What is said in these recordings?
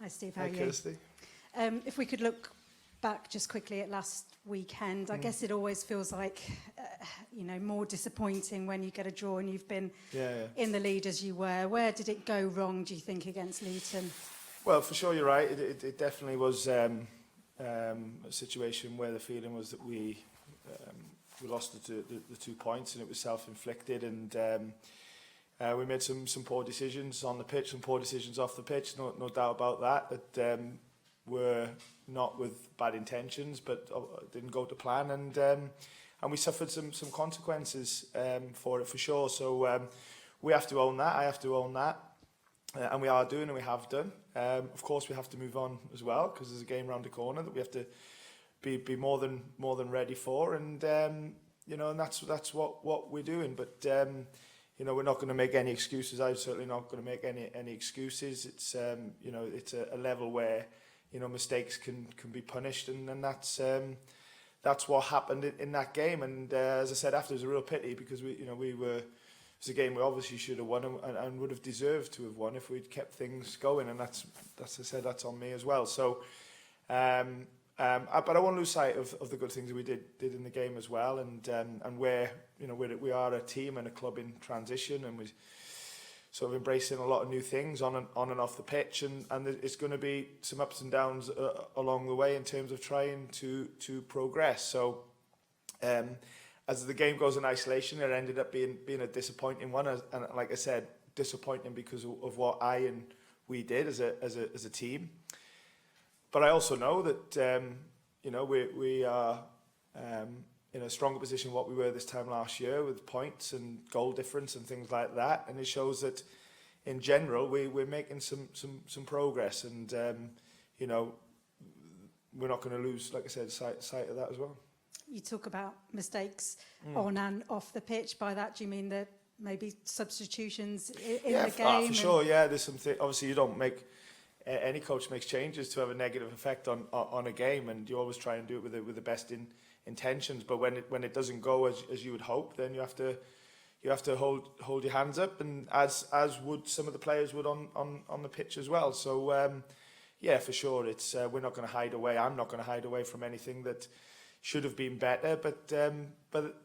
Hi, Steve. How are you? Kirsty. If we could look back just quickly at last weekend, I guess it always feels like, more disappointing when you get a draw and you've been in the lead as you were. Where did it go wrong, do you think, against Luton? Well, for sure, you're right. It definitely was a situation where the feeling was that we lost the 2 points, and it was self-inflicted, and we made some poor decisions on the pitch, some poor decisions off the pitch, no doubt about that were not with bad intentions, but didn't go to plan, and we suffered some consequences for it, for sure. So we have to own that, I have to own that, and we are doing, and we have done. Of course, we have to move on as well, because there's a game round the corner that we have to be more than ready for, and and that's what we're doing. But we're not going to make any excuses. I'm certainly not going to make any excuses. It's it's a level where mistakes can be punished, and that's what happened in that game. And as I said after, it was a real pity, because we were. It's a game we obviously should have won, and would have deserved to have won if we'd kept things going, and that's as I said, that's on me as well. So, but I won't lose sight of the good things that we did in the game as well, and where we are a team and a club in transition, and we sort of embracing a lot of new things on and off the pitch, and it's going to be some ups and downs along the way in terms of trying to progress. So. As the game goes in isolation, it ended up being a disappointing one, and like I said, disappointing because of what we did as a team. But I also know that we are in a stronger position than what we were this time last year, with points and goal difference and things like that, and it shows that in general we're making some progress, and we're not going to lose, like I said, sight of that as well. You talk about mistakes on and off the pitch. By that, do you mean that maybe substitutions in the game? For sure, yeah. There's something. Obviously, you don't make any coach makes changes to have a negative effect on a game, and you always try and do it with the best intentions. But when it doesn't go as you would hope, then you have to hold your hands up, and as would some of the players would on the pitch as well. So yeah, for sure, it's we're not going to hide away. I'm not going to hide away from anything that should have been better, but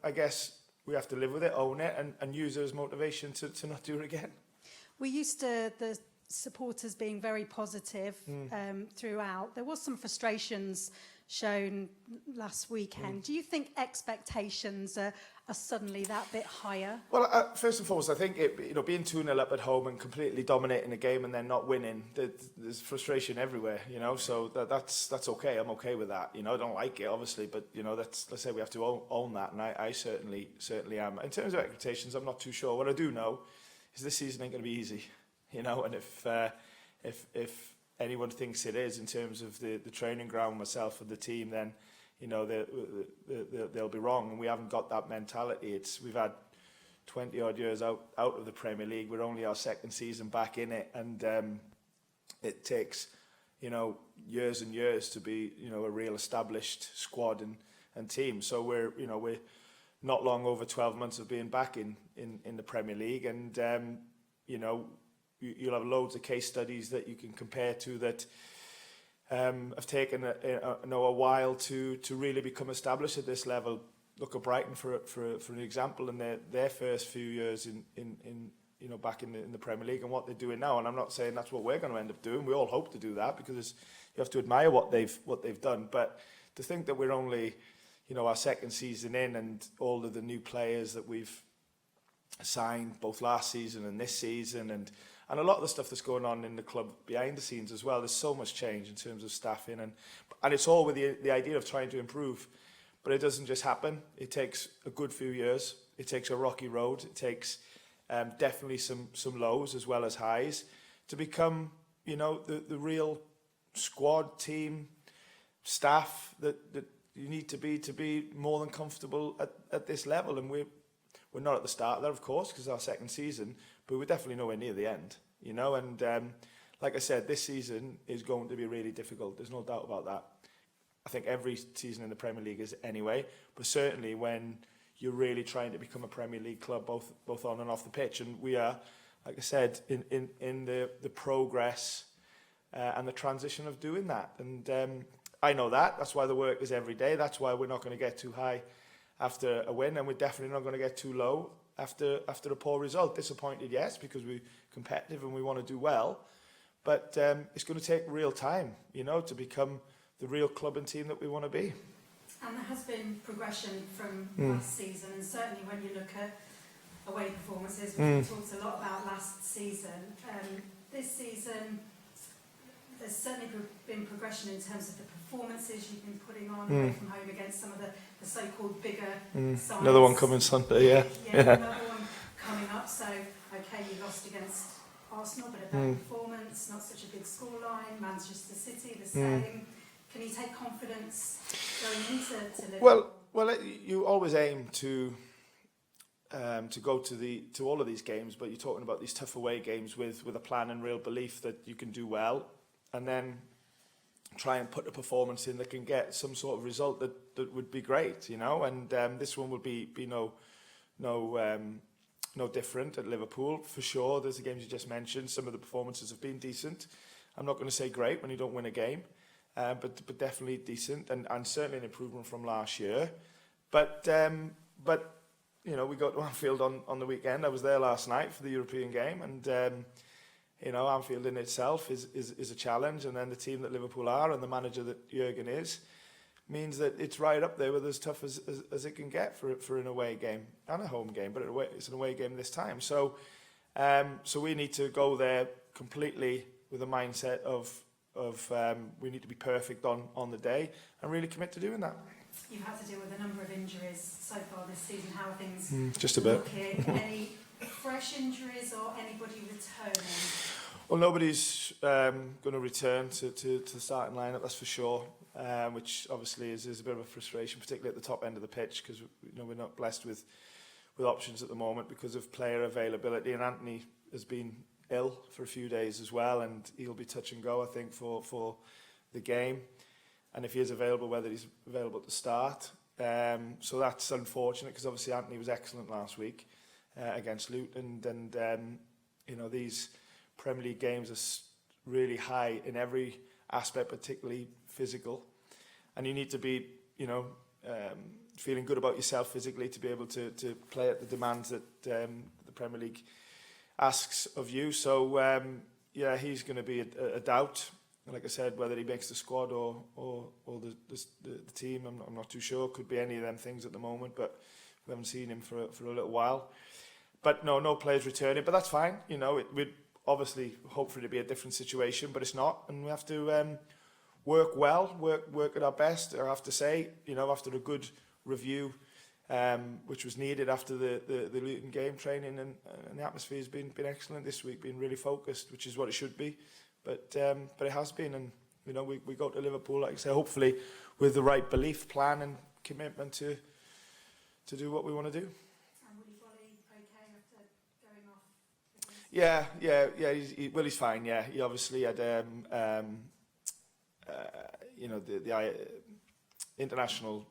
I guess we have to live with it, own it, and use it as motivation to not do it again. We're used to the supporters being very positive throughout. There was some frustrations shown last weekend. Do you think expectations are suddenly that bit higher? Well, first and foremost, I think being 2-0 up at home and completely dominating the game and then not winning, there's frustration everywhere, so that's okay. I'm okay with that. I don't like it, obviously, but let's say we have to own that, and I certainly am. In terms of expectations, I'm not too sure. What I do know is this season ain't going to be easy, and if anyone thinks it is in terms of the training ground, myself and the team, then they'll be wrong, and we haven't got that mentality. We've had 20 odd years out of the Premier League. We're only our second season back in it, and it takes years and years to be a real established squad and team. So we're not long over 12 months of being back in the Premier League, and you'll have loads of case studies that you can compare to that have taken a while to really become established at this level. Look at Brighton for an example, in their first few years in back in the Premier League, and what they're doing now. And I'm not saying that's what we're going to end up doing. We all hope to do that, because you have to admire what they've done. But to think that we're only our second season in, and all of the new players that we've signed both last season and this season, and a lot of the stuff that's going on in the club behind the scenes as well. There's so much change in terms of staffing, and it's all with the idea of trying to improve. But it doesn't just happen. It takes a good few years. It takes a rocky road. It takes definitely some lows as well as highs to become the real squad, team, staff that you need to be more than comfortable at this level. And we're not at the start of that, of course, because it's our second season, but we're definitely nowhere near the end, and like I said, this season is going to be really difficult. There's no doubt about that. I think every season in the Premier League is anyway, but certainly when you're really trying to become a Premier League club, both on and off the pitch, and we are, like I said, in the progress and the transition of doing that. And I know that. That's why the work is every day. That's why we're not going to get too high after a win, and we're definitely not going to get too low after a poor result. Disappointed, yes, because we're competitive and we want to do well. But it's going to take real time, you know, to become the real club and team that we want to be. And there has been progression from last season, and certainly when you look at away performances, which we talked a lot about last season. This season, there's certainly been progression in terms of the performances you've been putting on away from home against some of the so-called bigger sides. Another one coming Sunday, yeah. Another one coming up. So, okay, you lost against Arsenal, but a better performance, not such a big scoreline. Manchester City, the same. Can you take confidence going into Liverpool? Well, you always aim to go to all of these games, but you're talking about these tough away games with a plan and real belief that you can do well, and then try and put a performance in that can get some sort of result that would be great, you know. And this one would be no different at Liverpool for sure. There's the games you just mentioned. Some of the performances have been decent. I'm not going to say great when you don't win a game. But definitely decent and certainly an improvement from last year. But you know, we got to Anfield on the weekend. I was there last night for the European game, and you know, Anfield in itself is a challenge, and then the team that Liverpool are and the manager that Jurgen is means that it's right up there with as tough as it can get for an away game and a home game, but it's an away game this time. So we need to go there completely with a mindset of we need to be perfect on the day and really commit to doing that. You've had to deal with a number of injuries so far this season. How are things just a bit looking? Any fresh injuries or anybody returning? Well, nobody's going to return to the starting lineup, that's for sure, which obviously is a bit of a frustration, particularly at the top end of the pitch, because we're not blessed with options at the moment because of player availability, and Anthony has been ill for a few days as well, and he'll be touch and go, I think, for the game, and if he is available, whether he's available to start. So that's unfortunate, because obviously Anthony was excellent last week against Luton, and you know, these Premier League games are really high in every aspect, particularly physical, and you need to be, you know, feeling good about yourself physically to be able to play at the demands that the Premier League asks of you. So yeah, he's going to be a doubt. Like I said, whether he makes the squad or the team, I'm not too sure. Could be any of them things at the moment, but we haven't seen him for a little while. But no players returning, but that's fine. You know, we'd obviously hope for it to be a different situation, but it's not, and we have to work well, work at our best. I have to say, you know, after a good review, which was needed after the Luton game, training and the atmosphere has been excellent this week, been really focused, which is what it should be. But it has been, and you know, we go to Liverpool, like I say, hopefully with the right belief, plan, and commitment to do what we want to do. And Willy Boly okay after going off? Willie's fine. Yeah, he obviously had you know, the international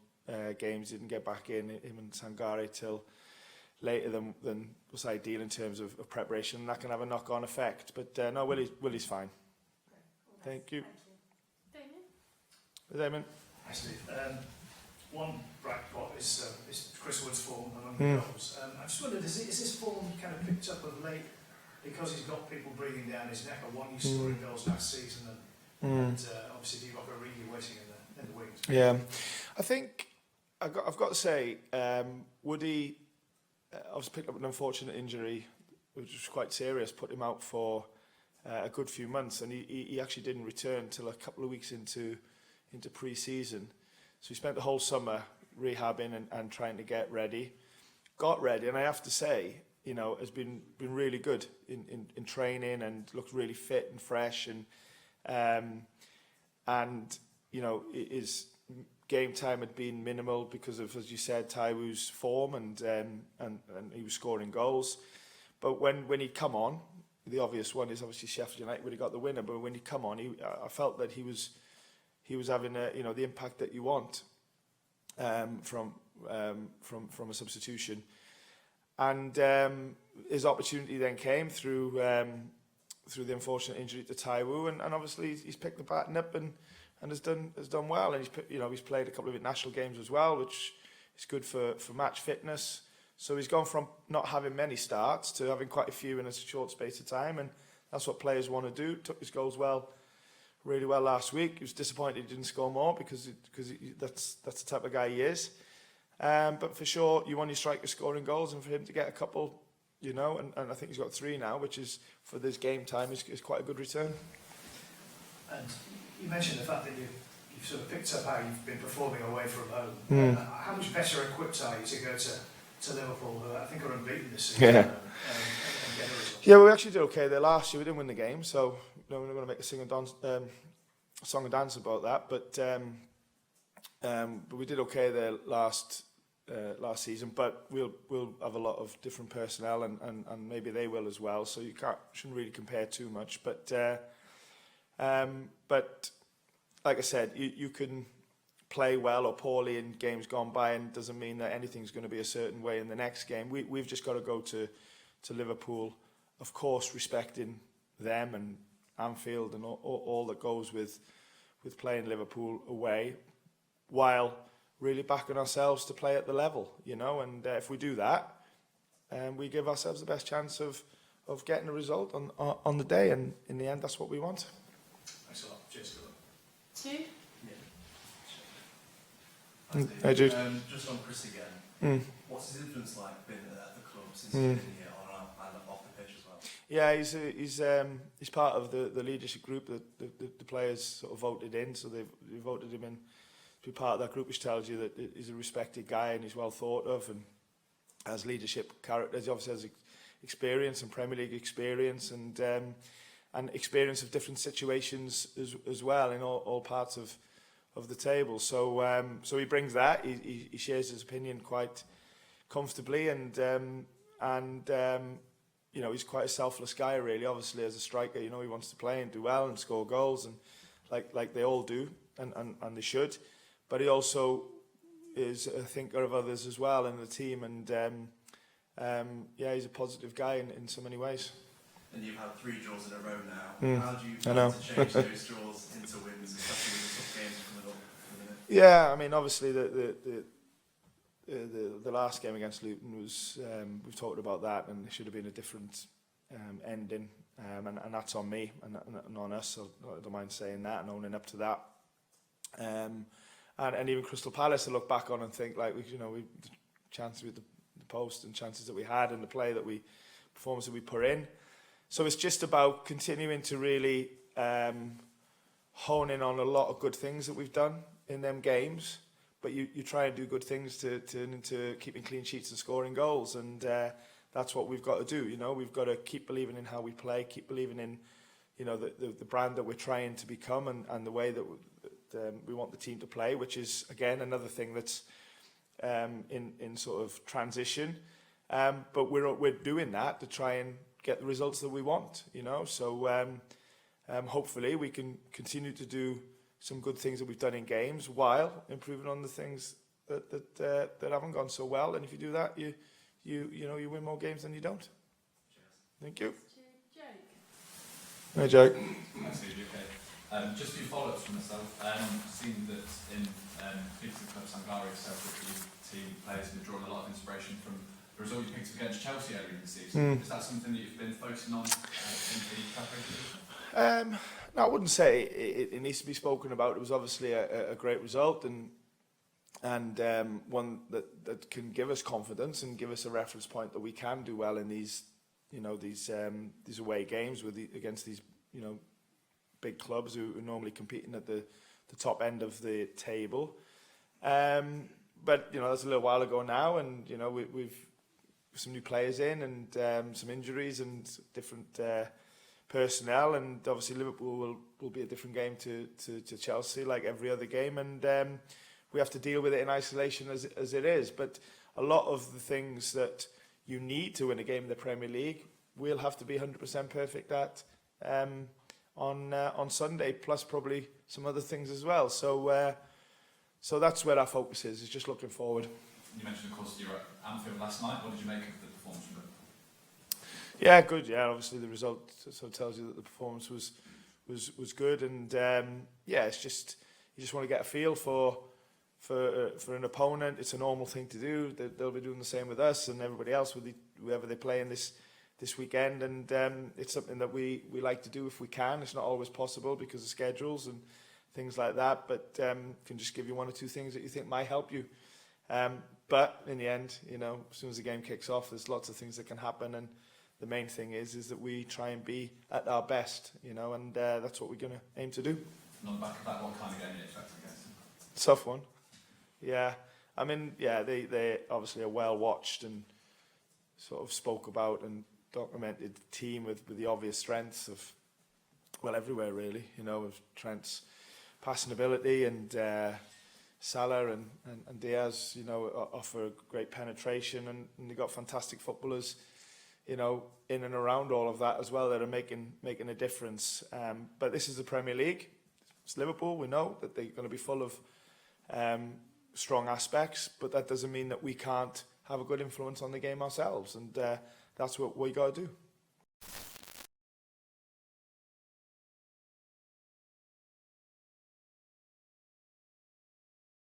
games, didn't get back in, him and Sangare, till later than was ideal in terms of preparation, and that can have a knock-on effect. But no, Willie's fine. Thank you. Damien. Hi, Steve. One bright spot is Chris Wood's form among the goals. I just wondered, is this form kind of picked up of late because he's got people breathing down his neck? I want you scoring goals last season, and obviously Divock Origi waiting in the wings. Yeah, I think I've got to say, Woody obviously picked up an unfortunate injury, which was quite serious, put him out for a good few months, and he actually didn't return till a couple of weeks into pre-season. So he spent the whole summer rehabbing and trying to get ready. Got ready, and I have to say, you know, has been really good in training and looked really fit and fresh, and you know, his game time had been minimal because of, as you said, Taiwo's form, and he was scoring goals. But when he'd come on, the obvious one is obviously Sheffield United when he got the winner. But when he come on, I felt that he was having you know, the impact that you want from a substitution. And his opportunity then came through through the unfortunate injury to Taiwo, and obviously he's picked the baton up and has done well, and he's played a couple of international games as well, which is good for match fitness. So he's gone from not having many starts to having quite a few in a short space of time, and that's what players want to do. Took his goals really well last week. He was disappointed he didn't score more because that's the type of guy he is. But for sure, you want your striker scoring goals, and for him to get a couple, and I think he's got 3 now, which is for this game time is quite a good return. And you mentioned the fact that you've sort of picked up how you've been performing away from home. How much better equipped are you to go to Liverpool, who I think are unbeaten this season, and get a result? Yeah, we actually did okay there last year. We didn't win the game, so we're not going to make a song and dance about that. But we did okay there last season. But we'll have a lot of different personnel, and maybe they will as well. So you shouldn't really compare too much. But like I said, you can play well or poorly in games gone by, and doesn't mean that anything's going to be a certain way in the next game. We've just got to go to Liverpool, of course, respecting them and Anfield and all that goes with playing Liverpool away, while really backing ourselves to play at the level, and if we do that, we give ourselves the best chance of getting a result on the day, and in the end, that's what we want. Thanks a lot. Cheers. Jude? Hey, Jude. Just on Chris again, what's his influence like been at the club since he's been here on and off the pitch as well? Yeah, he's part of the leadership group that the players sort of voted in, so they voted him in to be part of that group, which tells you that he's a respected guy and he's well thought of and has leadership characters. He obviously has experience and Premier League experience and experience of different situations as well in all parts of the table. So he brings that. He shares his opinion quite comfortably, and he's quite a selfless guy, really. Obviously, as a striker, he wants to play and do well and score goals, and like they all do, and they should. But he also is a thinker of others as well in the team, and he's a positive guy in so many ways. And you've had 3 draws in a row now. How do you plan to change those draws into wins, especially with the tough games coming up in a minute? Yeah, I mean, obviously the last game against Luton was we've talked about that, and it should have been a different ending, and that's on me and on us. So I don't mind saying that and owning up to that. And even Crystal Palace, I look back on and think we chances with the post and chances that we had and the performance that we put in. So it's just about continuing to really hone in on a lot of good things that we've done in them games, but you try and do good things to keeping clean sheets and scoring goals, and that's what we've got to do. We've got to keep believing in how we play, keep believing in the brand that we're trying to become, and the way that we want the team to play, which is again another thing that's in sort of transition, but we're doing that to try and get the results that we want, so hopefully we can continue to do some good things that we've done in games while improving on the things that haven't gone so well, and if you do that, you win more games than you don't. Cheers. Thank you. Jake. Hey, Jake. Thanks, Steve. Okay. Just a few follow-ups from myself. Seen that in previous club Sangare, South team players have been drawing a lot of inspiration from the result you picked up against Chelsea earlier in the season. Is that something that you've been focusing on in the preparation? No, I wouldn't say it needs to be spoken about. It was obviously a great result, and one that can give us confidence and give us a reference point that we can do well in these away games against these big clubs who are normally competing at the top end of the table. But that's a little while ago now, and we've some new players in, and some injuries and different personnel, and obviously Liverpool will be a different game to Chelsea, like every other game, and we have to deal with it in isolation as it is. But a lot of the things that you need to win a game in the Premier League, we'll have to be 100% perfect at on Sunday, plus probably some other things as well. So that's where our focus is just looking forward. You mentioned, of course, you were at Anfield last night. What did you make of the performance from Liverpool? Yeah, good. Yeah, obviously the result sort of tells you that the performance was good, and yeah, it's just you just want to get a feel for an opponent. It's a normal thing to do. They'll be doing the same with us and everybody else with whoever they play in this weekend, and it's something that we like to do if we can. It's not always possible because of schedules and things like that, but can just give you one or two things that you think might help you. But in the end, you know, as soon as the game kicks off, there's lots of things that can happen, and the main thing is that we try and be at our best, you know, and that's what we're going to aim to do. And on the back of that, what kind of game are you expecting against them? Tough one. Yeah. I mean, yeah, they obviously are well watched and sort of spoke about and documented team with the obvious strengths of, well, everywhere really, you know, with Trent's passing ability and Salah and Diaz, you know, offer great penetration, and they've got fantastic footballers, you know, in and around all of that as well, that are making a difference. But this is the Premier League. It's Liverpool. We know that they're going to be full of strong aspects, but that doesn't mean that we can't have a good influence on the game ourselves, and that's what we got to do.